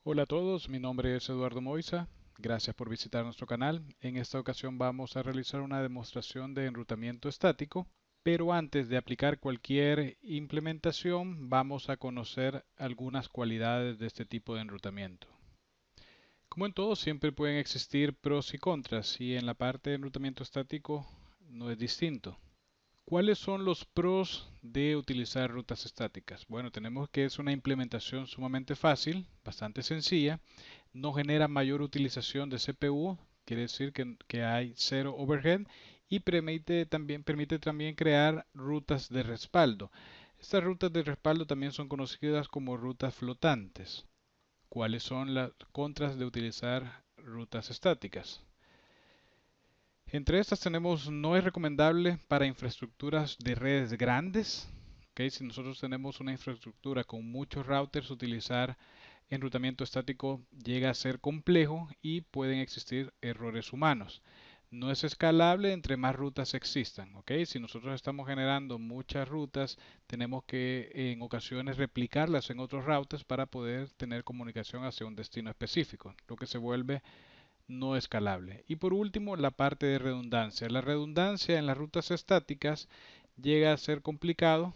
Hola a todos, mi nombre es Eduardo Moisa. Gracias por visitar nuestro canal. En esta ocasión vamos a realizar una demostración de enrutamiento estático, pero antes de aplicar cualquier implementación vamos a conocer algunas cualidades de este tipo de enrutamiento. Como en todo, siempre pueden existir pros y contras, y en la parte de enrutamiento estático no es distinto. ¿Cuáles son los pros de utilizar rutas estáticas? Bueno, tenemos que es una implementación sumamente fácil, bastante sencilla, no genera mayor utilización de CPU, quiere decir que hay cero overhead y permite también crear rutas de respaldo. Estas rutas de respaldo también son conocidas como rutas flotantes. ¿Cuáles son las contras de utilizar rutas estáticas? Entre estas tenemos, no es recomendable para infraestructuras de redes grandes. ¿Ok? Si nosotros tenemos una infraestructura con muchos routers, utilizar enrutamiento estático llega a ser complejo y pueden existir errores humanos. No es escalable entre más rutas existan. ¿Ok? Si nosotros estamos generando muchas rutas, tenemos que en ocasiones replicarlas en otros routers para poder tener comunicación hacia un destino específico, lo que se vuelve no escalable. Y por último, la parte de redundancia. La redundancia en las rutas estáticas llega a ser complicado,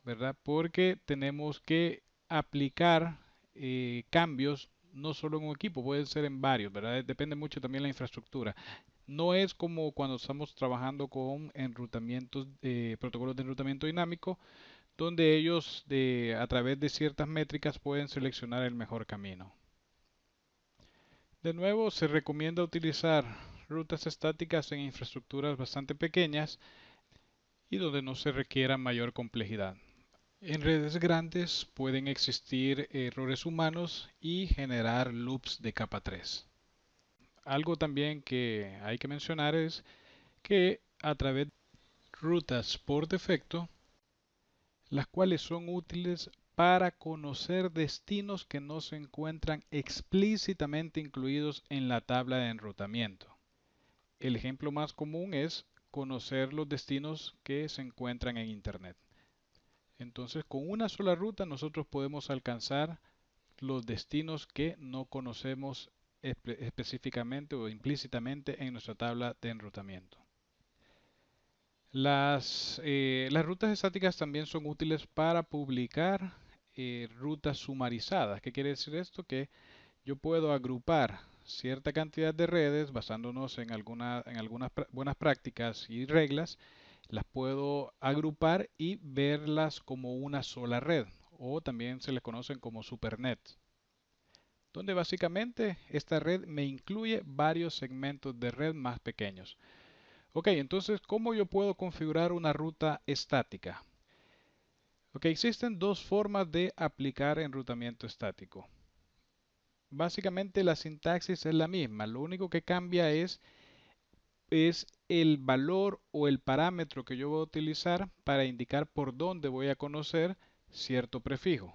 ¿verdad? Porque tenemos que aplicar cambios no solo en un equipo, pueden ser en varios, ¿verdad? Depende mucho también de la infraestructura. No es como cuando estamos trabajando con enrutamientos, protocolos de enrutamiento dinámico, donde ellos a través de ciertas métricas pueden seleccionar el mejor camino. De nuevo, se recomienda utilizar rutas estáticas en infraestructuras bastante pequeñas y donde no se requiera mayor complejidad. En redes grandes pueden existir errores humanos y generar loops de capa 3. Algo también que hay que mencionar es que a través de rutas por defecto, las cuales son útiles para conocer destinos que no se encuentran explícitamente incluidos en la tabla de enrutamiento. El ejemplo más común es conocer los destinos que se encuentran en Internet. Entonces, con una sola ruta nosotros podemos alcanzar los destinos que no conocemos específicamente o implícitamente en nuestra tabla de enrutamiento. Las rutas estáticas también son útiles para publicar rutas sumarizadas. ¿Qué quiere decir esto? Que yo puedo agrupar cierta cantidad de redes basándonos en algunas buenas prácticas y reglas, las puedo agrupar y verlas como una sola red, o también se les conocen como supernet, donde básicamente esta red me incluye varios segmentos de red más pequeños. Ok, entonces, ¿cómo yo puedo configurar una ruta estática? Ok, existen dos formas de aplicar enrutamiento estático. Básicamente la sintaxis es la misma, lo único que cambia es el valor o el parámetro que yo voy a utilizar para indicar por dónde voy a conocer cierto prefijo.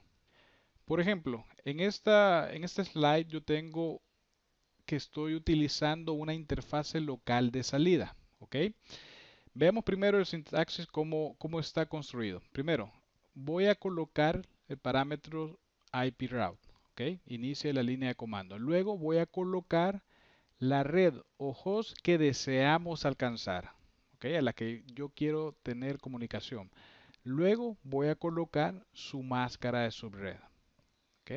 Por ejemplo, en este slide yo tengo que estoy utilizando una interfase local de salida. ¿Ok? Veamos primero el sintaxis, cómo está construido. Primero, voy a colocar el parámetro IP route. ¿Ok? Inicie la línea de comando. Luego voy a colocar la red o host que deseamos alcanzar, ¿ok? A la que yo quiero tener comunicación. Luego voy a colocar su máscara de subred. ¿Ok?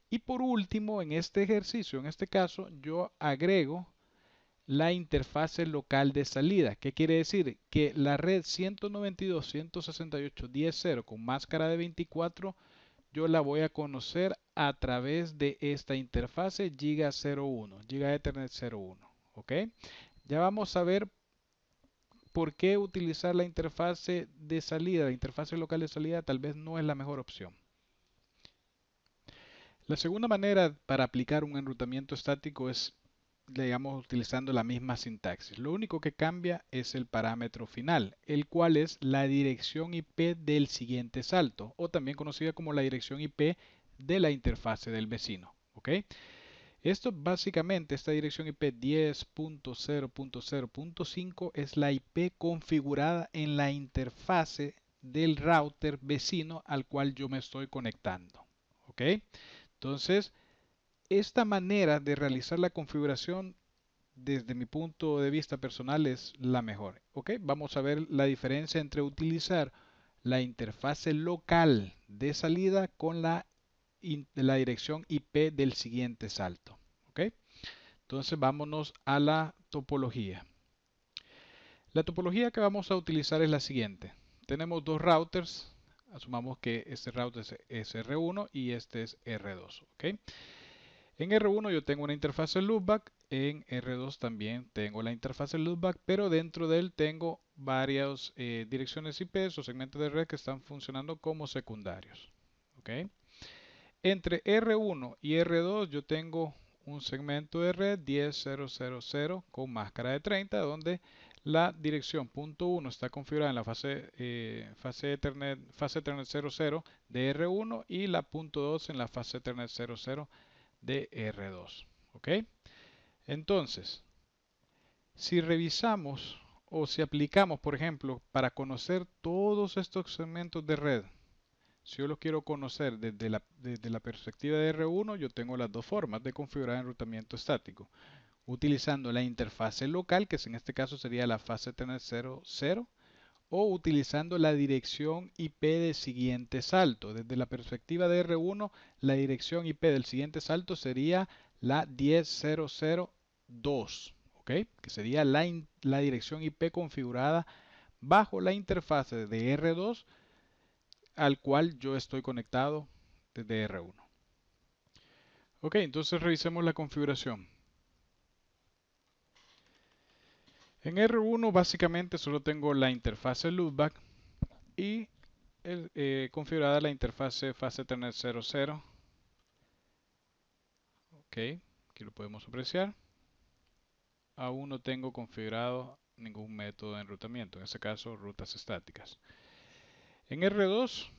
Y por último, en este ejercicio, en este caso, yo agrego la interfase local de salida. ¿Qué quiere decir? Que la red 192.168.10.0 con máscara de 24 yo la voy a conocer a través de esta interfase Giga 01, Giga Ethernet 01. ¿Ok? Ya vamos a ver por qué utilizar la interfase de salida. La interfase local de salida tal vez no es la mejor opción. La segunda manera para aplicar un enrutamiento estático es, digamos, utilizando la misma sintaxis. Lo único que cambia es el parámetro final, el cual es la dirección IP del siguiente salto, o también conocida como la dirección IP de la interfase del vecino. ¿Ok? Esto básicamente, esta dirección IP 10.0.0.5 es la IP configurada en la interfase del router vecino al cual yo me estoy conectando. ¿Ok? Entonces, Esta manera de realizar la configuración desde mi punto de vista personal es la mejor. ¿Ok? Vamos a ver la diferencia entre utilizar la interfase local de salida con la dirección IP del siguiente salto. ¿Ok? Entonces vámonos a la topología. La topología que vamos a utilizar es la siguiente. Tenemos dos routers. Asumamos que este router es R1 y este es R2. ¿Ok? En R1 yo tengo una interfase loopback, en R2 también tengo la interfase loopback, pero dentro de él tengo varias direcciones IP o segmentos de red que están funcionando como secundarios. ¿Ok? Entre R1 y R2 yo tengo un segmento de red 10.0.0.0 con máscara de 30, donde la dirección .1 está configurada en la fase Ethernet 00 de R1 y la .2 en la fase Ethernet 00 de R2. ¿Ok? Entonces, si revisamos o si aplicamos, por ejemplo, para conocer todos estos segmentos de red, si yo los quiero conocer desde la perspectiva de R1, yo tengo las dos formas de configurar enrutamiento estático. Utilizando la interfase local, que en este caso sería la fase Ethernet 00, o utilizando la dirección IP del siguiente salto. Desde la perspectiva de R1, la dirección IP del siguiente salto sería la 10.0.0.2, ¿ok? Que sería la dirección IP configurada bajo la interfase de R2 al cual yo estoy conectado desde R1. Ok, entonces revisemos la configuración. En R1 básicamente solo tengo la interfase loopback y configurada la interfase fase Ethernet 00. Ok, aquí lo podemos apreciar. Aún no tengo configurado ningún método de enrutamiento, en este caso rutas estáticas. En R2,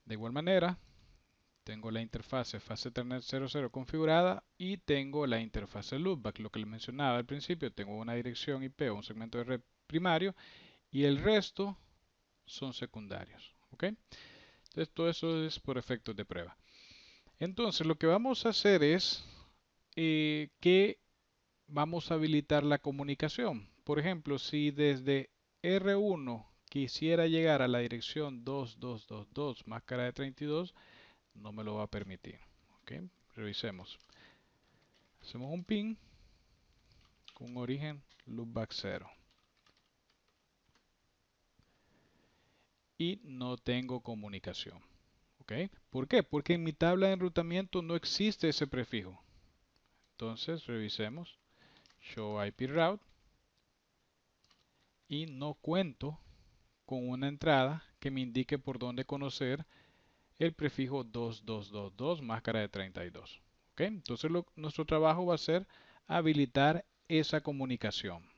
de igual manera, tengo la interfase fase Ethernet 00 configurada y tengo la interfase loopback, lo que les mencionaba al principio. Tengo una dirección IP o un segmento de red primario y el resto son secundarios. ¿Ok? Entonces todo eso es por efectos de prueba. Entonces lo que vamos a hacer es que vamos a habilitar la comunicación. Por ejemplo, si desde R1 quisiera llegar a la dirección 2222 máscara de 32, no me lo va a permitir. ¿Ok? Revisemos. Hacemos un ping con origen loopback 0. Y no tengo comunicación. ¿Ok? ¿Por qué? Porque en mi tabla de enrutamiento no existe ese prefijo. Entonces revisemos show IP route y no cuento con una entrada que me indique por dónde conocer el prefijo 2222 máscara de 32. ¿Ok? Entonces nuestro trabajo va a ser habilitar esa comunicación.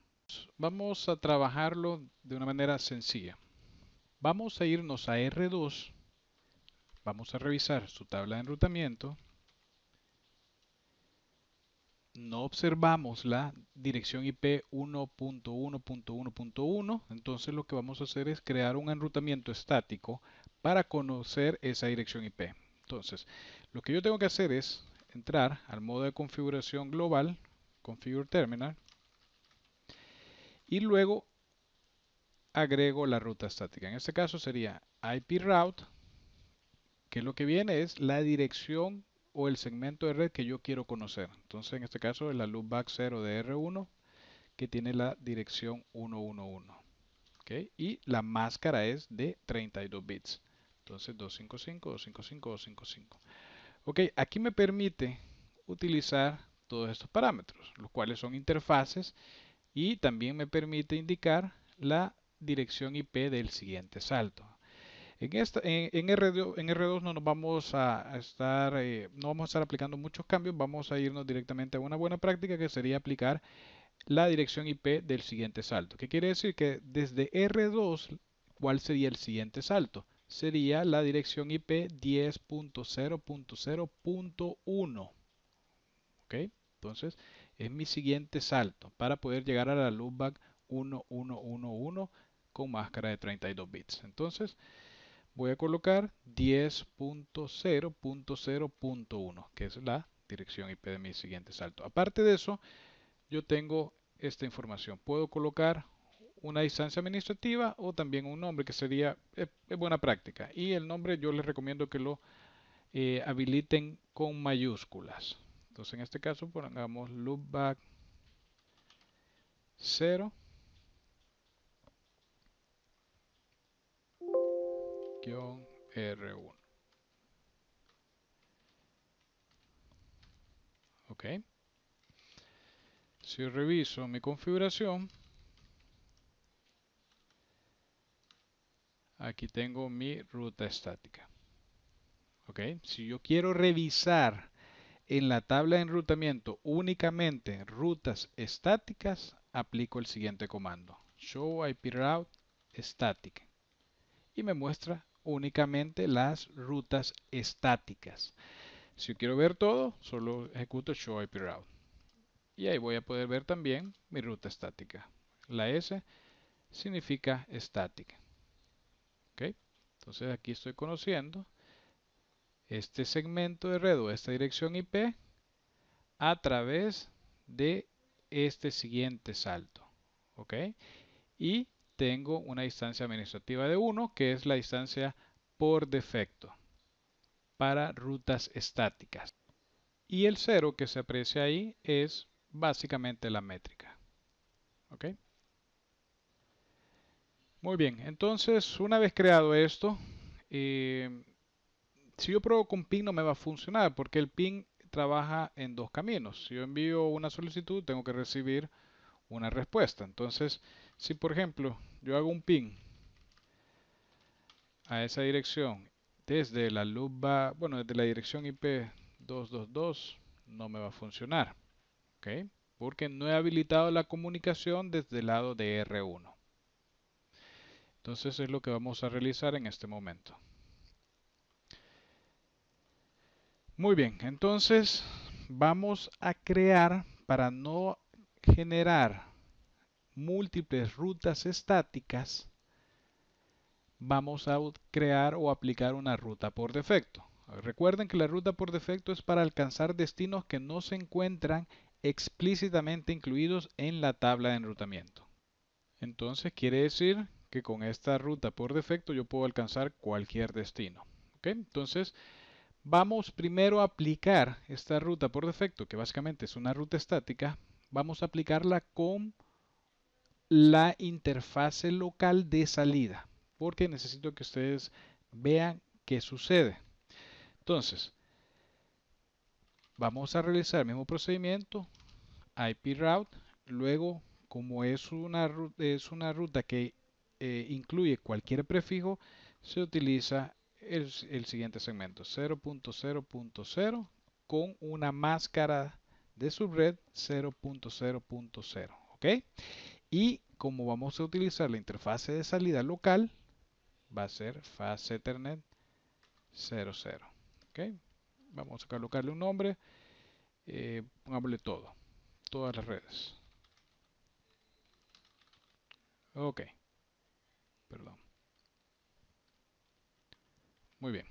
Vamos a trabajarlo de una manera sencilla. Vamos a irnos a R2, vamos a revisar su tabla de enrutamiento. No observamos la dirección IP 1.1.1.1, entonces lo que vamos a hacer es crear un enrutamiento estático para conocer esa dirección IP. Entonces, lo que yo tengo que hacer es entrar al modo de configuración global, Configure Terminal, y luego agrego la ruta estática. En este caso sería IP route, que lo que viene es la dirección o el segmento de red que yo quiero conocer. Entonces, en este caso es la loopback 0 de R1 que tiene la dirección 111. ¿Okay? Y la máscara es de 32 bits. Entonces 255, 255, 255. Ok, aquí me permite utilizar todos estos parámetros, los cuales son interfaces y también me permite indicar la dirección IP del siguiente salto. En R2 no nos vamos a estar, no vamos a estar aplicando muchos cambios, vamos a irnos directamente a una buena práctica que sería aplicar la dirección IP del siguiente salto. ¿Qué quiere decir? Que desde R2, ¿cuál sería el siguiente salto? Sería la dirección IP 10.0.0.1. ¿Ok? Entonces, es mi siguiente salto para poder llegar a la loopback 1111 con máscara de 32 bits. Entonces, voy a colocar 10.0.0.1, que es la dirección IP de mi siguiente salto. Aparte de eso, yo tengo esta información. Puedo colocar una instancia administrativa o también un nombre que sería buena práctica. Y el nombre yo les recomiendo que lo habiliten con mayúsculas. Entonces en este caso pongamos loopback 0 R1. Ok. Si reviso mi configuración, aquí tengo mi ruta estática. Ok. Si yo quiero revisar en la tabla de enrutamiento únicamente rutas estáticas, aplico el siguiente comando. Show IP route static. Y me muestra únicamente las rutas estáticas. Si yo quiero ver todo, solo ejecuto show IP route. Y ahí voy a poder ver también mi ruta estática. La S significa static. ¿Ok? Entonces aquí estoy conociendo este segmento de red o esta dirección IP a través de este siguiente salto. ¿Ok? Y tengo una distancia administrativa de 1, que es la distancia por defecto para rutas estáticas. Y el 0 que se aprecia ahí es básicamente la métrica. ¿Ok? Muy bien, entonces una vez creado esto, eh, si yo pruebo con PIN no me va a funcionar porque el PIN trabaja en dos caminos. Si yo envío una solicitud, tengo que recibir una respuesta. Entonces, si por ejemplo yo hago un PIN a esa dirección desde la loopback, bueno, desde la dirección IP 222, no me va a funcionar. ¿Ok? Porque no he habilitado la comunicación desde el lado de R1. Entonces es lo que vamos a realizar en este momento. Muy bien, entonces vamos a crear, para no generar múltiples rutas estáticas, vamos a crear o aplicar una ruta por defecto. Recuerden que la ruta por defecto es para alcanzar destinos que no se encuentran explícitamente incluidos en la tabla de enrutamiento. Entonces quiere decir que con esta ruta por defecto yo puedo alcanzar cualquier destino. ¿Ok? Entonces vamos primero a aplicar esta ruta por defecto, que básicamente es una ruta estática. Vamos a aplicarla con la interfase local de salida, porque necesito que ustedes vean qué sucede. Entonces, vamos a realizar el mismo procedimiento, IP route, luego como es una ruta que incluye cualquier prefijo, se utiliza el siguiente segmento, 0.0.0 con una máscara de subred 0.0.0, ¿ok? Y como vamos a utilizar la interfase de salida local, va a ser fast Ethernet 00, ¿ok? Vamos a colocarle un nombre, pongámosle todas las redes. Ok, perdón. Muy bien.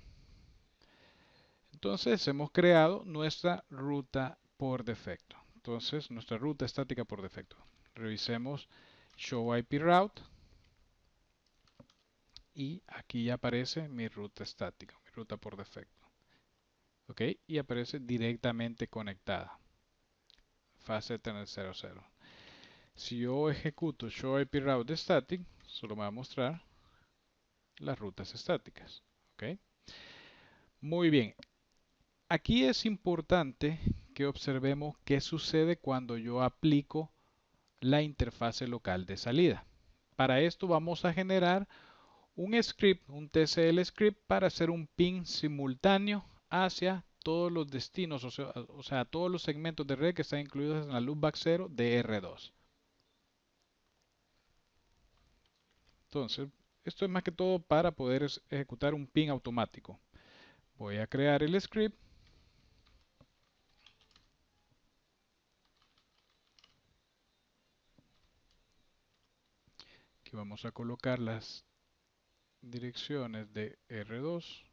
Entonces hemos creado nuestra ruta por defecto. Entonces nuestra ruta estática por defecto. Revisemos Show IP Route y aquí ya aparece mi ruta estática, mi ruta por defecto. Ok, y aparece directamente conectada. Fase Ethernet 00. Si yo ejecuto Show IP Route Static, solo me va a mostrar las rutas estáticas. Ok, muy bien. Aquí es importante que observemos qué sucede cuando yo aplico la interfase local de salida. Para esto vamos a generar un script, un TCL script para hacer un ping simultáneo hacia todos los destinos, o sea, todos los segmentos de red que están incluidos en la loopback 0 de R2. Entonces, esto es más que todo para poder ejecutar un ping automático. Voy a crear el script. Aquí vamos a colocar las direcciones de R2.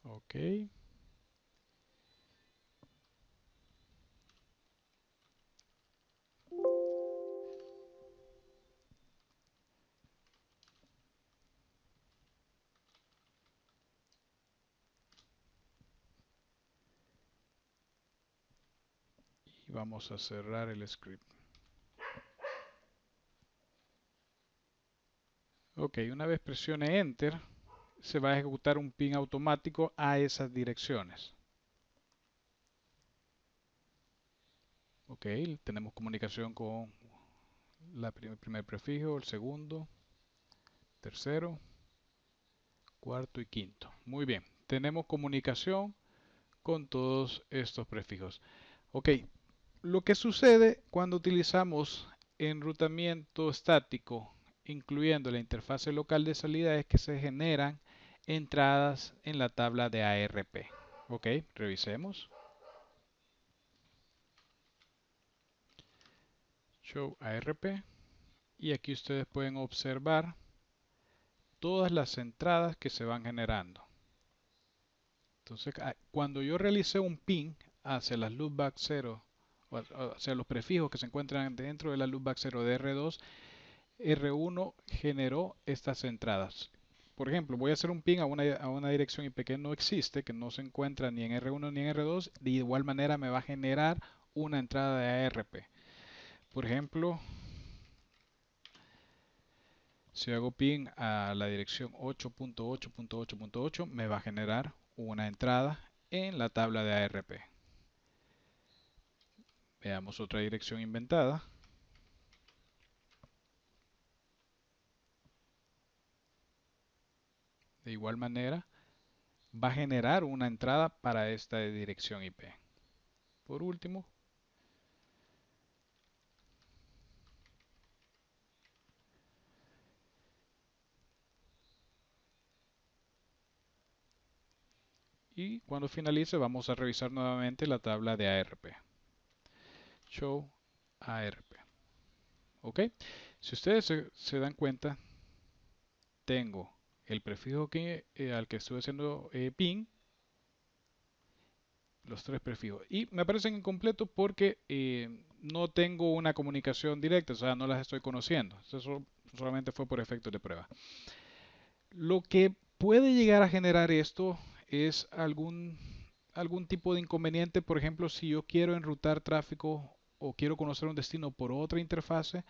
Ok. Y vamos a cerrar el script. Ok, una vez presione Enter, se va a ejecutar un ping automático a esas direcciones. Ok, tenemos comunicación con el primer prefijo, el segundo, tercero, cuarto y quinto. Muy bien, tenemos comunicación con todos estos prefijos. Ok, lo que sucede cuando utilizamos enrutamiento estático, incluyendo la interfase local de salida, es que se generan entradas en la tabla de ARP. Ok, revisemos. Show ARP. Y aquí ustedes pueden observar todas las entradas que se van generando. Entonces, cuando yo realicé un ping hacia las loopback 0, o hacia los prefijos que se encuentran dentro de la loopback 0 de R2, R1 generó estas entradas. Por ejemplo, voy a hacer un ping a una dirección IP que no existe, que no se encuentra ni en R1 ni en R2. De igual manera me va a generar una entrada de ARP. Por ejemplo, si hago ping a la dirección 8.8.8.8, me va a generar una entrada en la tabla de ARP. Veamos otra dirección inventada. De igual manera, va a generar una entrada para esta dirección IP. Por último, y cuando finalice vamos a revisar nuevamente la tabla de ARP. Show ARP. ¿Ok? Si ustedes se dan cuenta, tengo el prefijo al que estuve haciendo ping, los tres prefijos, y me aparecen incompletos porque no tengo una comunicación directa, o sea, no las estoy conociendo. Eso solamente fue por efectos de prueba. Lo que puede llegar a generar esto es algún tipo de inconveniente. Por ejemplo, si yo quiero enrutar tráfico o quiero conocer un destino por otra interfase,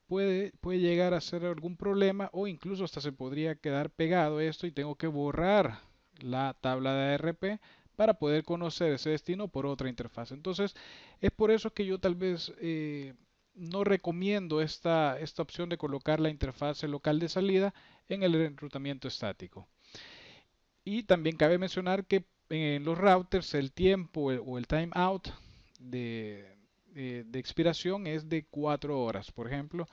puede llegar a ser algún problema, o incluso hasta se podría quedar pegado esto y tengo que borrar la tabla de ARP para poder conocer ese destino por otra interfase. Entonces, es por eso que yo tal vez no recomiendo esta opción de colocar la interfase local de salida en el enrutamiento estático. Y también cabe mencionar que en los routers el tiempo o el timeout de expiración es de 4 horas. Por ejemplo,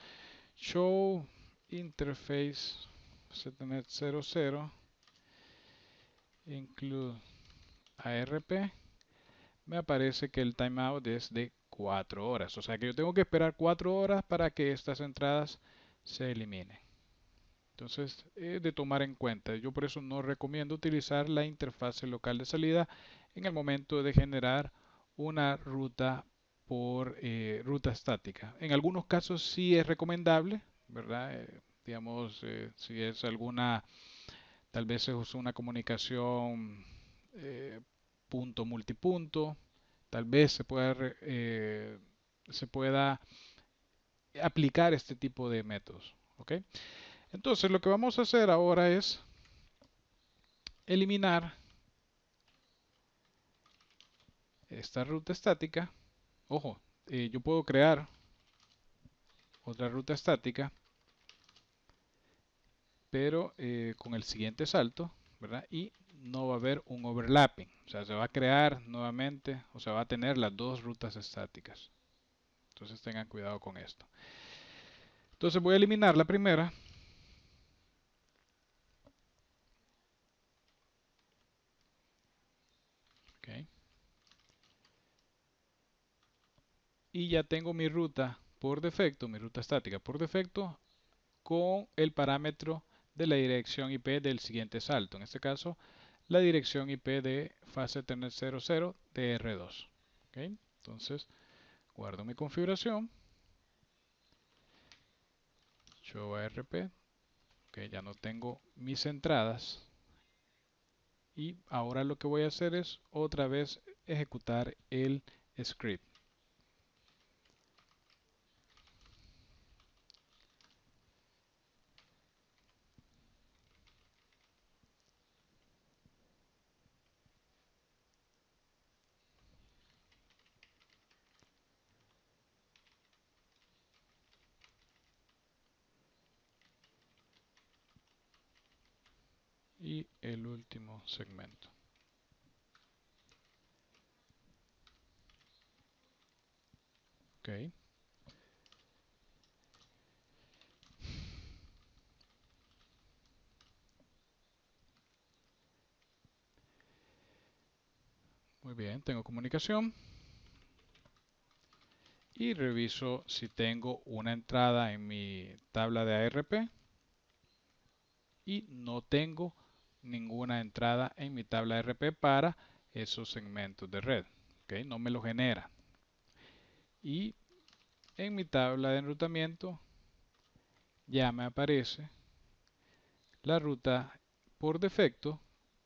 show interface setnet 00 include ARP, me aparece que el timeout es de 4 horas. O sea que yo tengo que esperar 4 horas para que estas entradas se eliminen. Entonces, es de tomar en cuenta. Yo por eso no recomiendo utilizar la interfase local de salida en el momento de generar una ruta por ruta estática. En algunos casos sí es recomendable, ¿verdad? Digamos, si es alguna, tal vez es una comunicación eh, punto multipunto, tal vez se pueda aplicar este tipo de métodos. ¿Ok? Entonces lo que vamos a hacer ahora es eliminar esta ruta estática. Ojo, yo puedo crear otra ruta estática, pero con el siguiente salto, ¿verdad? Y no va a haber un overlapping. O sea, se va a crear nuevamente, o sea, va a tener las dos rutas estáticas. Entonces tengan cuidado con esto. Entonces voy a eliminar la primera. Okay. Y ya tengo mi ruta por defecto, mi ruta estática por defecto, con el parámetro de la dirección IP del siguiente salto. En este caso, la dirección IP de fase Ethernet 00 de R2. Okay. Entonces, guardo mi configuración. Show ARP. Okay, ya no tengo mis entradas. Y ahora lo que voy a hacer es otra vez ejecutar el script. Y el último segmento. Ok. Muy bien, tengo comunicación. Y reviso si tengo una entrada en mi tabla de ARP. Y no tengo ninguna entrada en mi tabla de ARP para esos segmentos de red. Ok, no me lo genera. Y en mi tabla de enrutamiento ya me aparece la ruta por defecto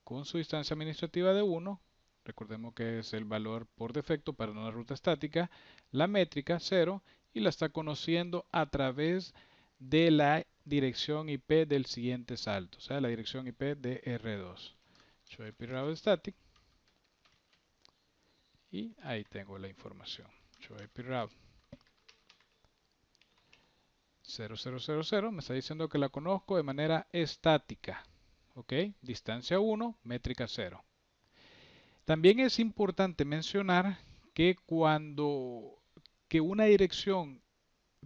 con su instancia administrativa de 1. Recordemos que es el valor por defecto para una ruta estática, la métrica 0, y la está conociendo a través de la dirección IP del siguiente salto, o sea, la dirección IP de R2. Show IP route static, y ahí tengo la información. Show IP route 0000 me está diciendo que la conozco de manera estática. Ok, distancia 1, métrica 0. También es importante mencionar que cuando que una dirección,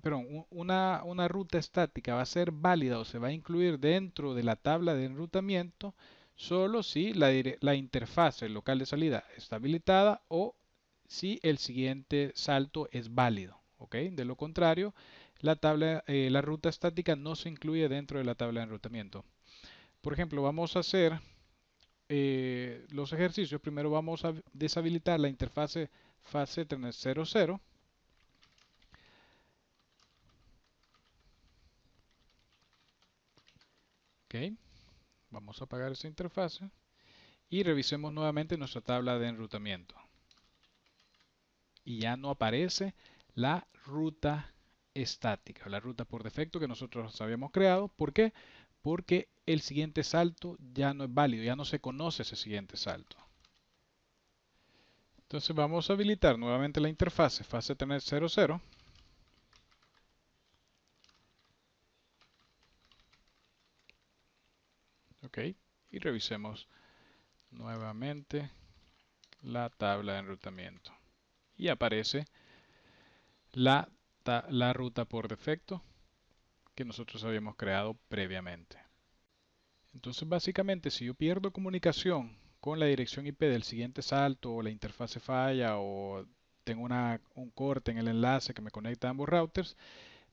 perdón, una ruta estática va a ser válida o se va a incluir dentro de la tabla de enrutamiento solo si la interfase local de salida está habilitada o si el siguiente salto es válido. ¿Ok? De lo contrario, la ruta estática no se incluye dentro de la tabla de enrutamiento. Por ejemplo, vamos a hacer los ejercicios. Primero vamos a deshabilitar la interfase fase Ethernet 00. Ok, vamos a apagar esta interfase y revisemos nuevamente nuestra tabla de enrutamiento. Y ya no aparece la ruta estática, la ruta por defecto que nosotros habíamos creado. ¿Por qué? Porque el siguiente salto ya no es válido, ya no se conoce ese siguiente salto. Entonces vamos a habilitar nuevamente la interfase fase Ethernet 00. Ok, y revisemos nuevamente la tabla de enrutamiento. Y aparece la, la ruta por defecto que nosotros habíamos creado previamente. Entonces básicamente si yo pierdo comunicación con la dirección IP del siguiente salto o la interfase falla o tengo un corte en el enlace que me conecta a ambos routers,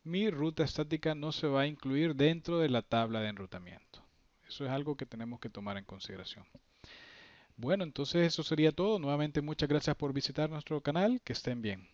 mi ruta estática no se va a incluir dentro de la tabla de enrutamiento. Eso es algo que tenemos que tomar en consideración. Bueno, entonces eso sería todo. Nuevamente muchas gracias por visitar nuestro canal. Que estén bien.